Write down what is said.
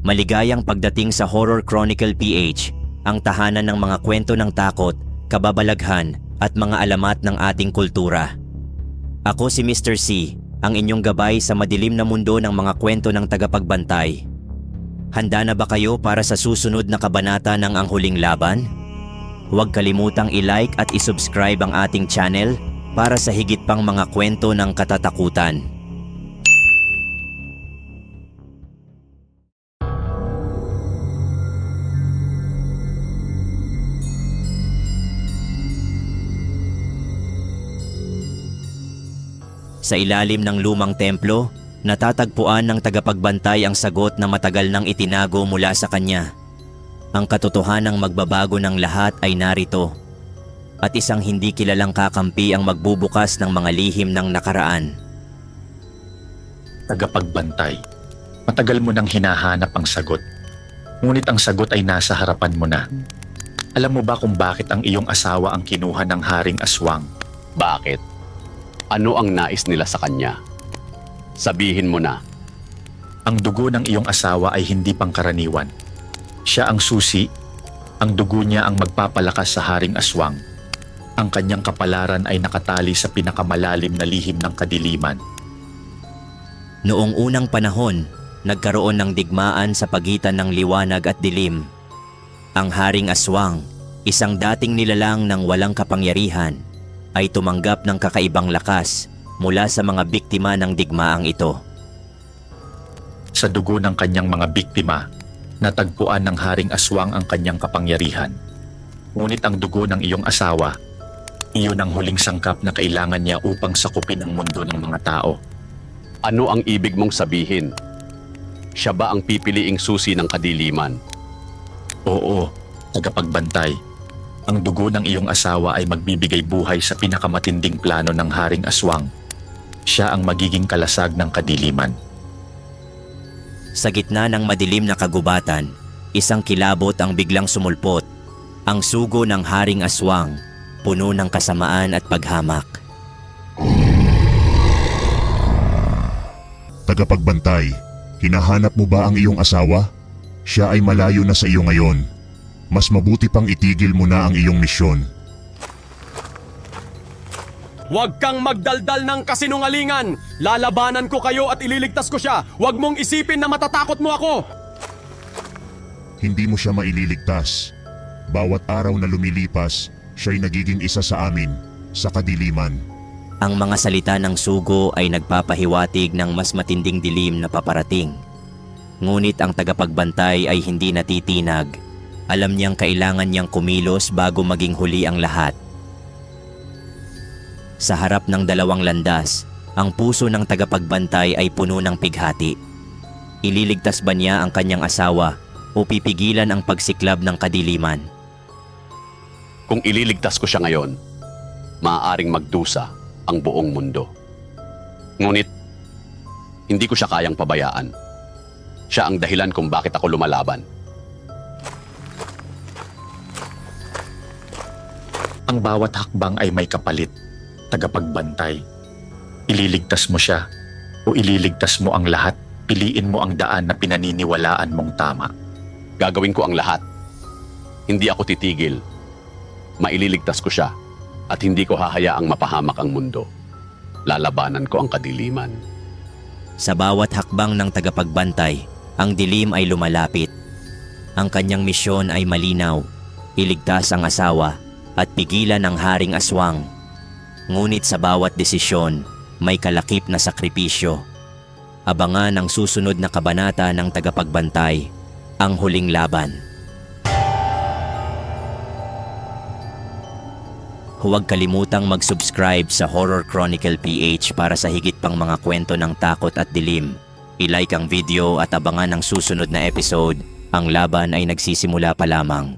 Maligayang pagdating sa Horror Chronicle PH, ang tahanan ng mga kwento ng takot, kababalaghan at mga alamat ng ating kultura. Ako si Mr. C, ang inyong gabay sa madilim na mundo ng mga kwento ng tagapagbantay. Handa na ba kayo para sa susunod na kabanata ng Ang Huling Laban? Huwag kalimutang i-like at i-subscribe ang ating channel para sa higit pang mga kwento ng katatakutan. Sa ilalim ng lumang templo, natatagpuan ng tagapagbantay ang sagot na matagal nang itinago mula sa kanya. Ang katotohanang magbabago ng lahat ay narito, at isang hindi kilalang kakampi ang magbubukas ng mga lihim ng nakaraan. Tagapagbantay, matagal mo nang hinahanap ang sagot. Ngunit ang sagot ay nasa harapan mo na. Alam mo ba kung bakit ang iyong asawa ang kinuha ng Haring Aswang? Bakit? Ano ang nais nila sa kanya? Sabihin mo na. Ang dugo ng iyong asawa ay hindi pangkaraniwan. Siya ang susi, ang dugo niya ang magpapalakas sa Haring Aswang. Ang kanyang kapalaran ay nakatali sa pinakamalalim na lihim ng kadiliman. Noong unang panahon, nagkaroon ng digmaan sa pagitan ng liwanag at dilim. Ang Haring Aswang, isang dating nilalang ng walang kapangyarihan, ay tumanggap ng kakaibang lakas mula sa mga biktima ng digmaang ito. Sa dugo ng kanyang mga biktima, natagpuan ng Haring Aswang ang kanyang kapangyarihan. Ngunit ang dugo ng iyong asawa, iyon ang huling sangkap na kailangan niya upang sakupin ang mundo ng mga tao. Ano ang ibig mong sabihin? Siya ba ang pipiliing susi ng kadiliman? Oo, tagapagbantay. Ang dugo ng iyong asawa ay magbibigay buhay sa pinakamatinding plano ng Haring Aswang. Siya ang magiging kalasag ng kadiliman. Sa gitna ng madilim na kagubatan, isang kilabot ang biglang sumulpot. Ang sugo ng Haring Aswang, puno ng kasamaan at paghamak. Tagapagbantay, hinahanap mo ba ang iyong asawa? Siya ay malayo na sa iyo ngayon. Mas mabuti pang itigil mo na ang iyong misyon. Huwag kang magdaldal ng kasinungalingan! Lalabanan ko kayo at ililigtas ko siya! Huwag mong isipin na matatakot mo ako! Hindi mo siya maililigtas. Bawat araw na lumilipas, siya'y nagiging isa sa amin, sa kadiliman. Ang mga salita ng sugo ay nagpapahiwatig ng mas matinding dilim na paparating. Ngunit ang tagapagbantay ay hindi natitinag. Alam niyang kailangan niyang kumilos bago maging huli ang lahat. Sa harap ng dalawang landas, ang puso ng tagapagbantay ay puno ng pighati. Ililigtas ba niya ang kanyang asawa o pipigilan ang pagsiklab ng kadiliman? Kung ililigtas ko siya ngayon, maaaring magdusa ang buong mundo. Ngunit, hindi ko siya kayang pabayaan. Siya ang dahilan kung bakit ako lumalaban. Ang bawat hakbang ay may kapalit, tagapagbantay. Ililigtas mo siya o ililigtas mo ang lahat, piliin mo ang daan na pinaniniwalaan mong tama. Gagawin ko ang lahat. Hindi ako titigil. Maililigtas ko siya at hindi ko hahayaang mapahamak ang mundo. Lalabanan ko ang kadiliman. Sa bawat hakbang ng tagapagbantay, ang dilim ay lumalapit. Ang kanyang misyon ay malinaw, iligtas ang asawa at pigilan ang Haring Aswang. Ngunit sa bawat desisyon, may kalakip na sakripisyo. Abangan ang susunod na kabanata ng tagapagbantay, Ang Huling Laban. Huwag kalimutang mag-subscribe sa Horror Chronicle PH para sa higit pang mga kwento ng takot at dilim. I-like ang video at abangan ang susunod na episode. Ang laban ay nagsisimula pa lamang.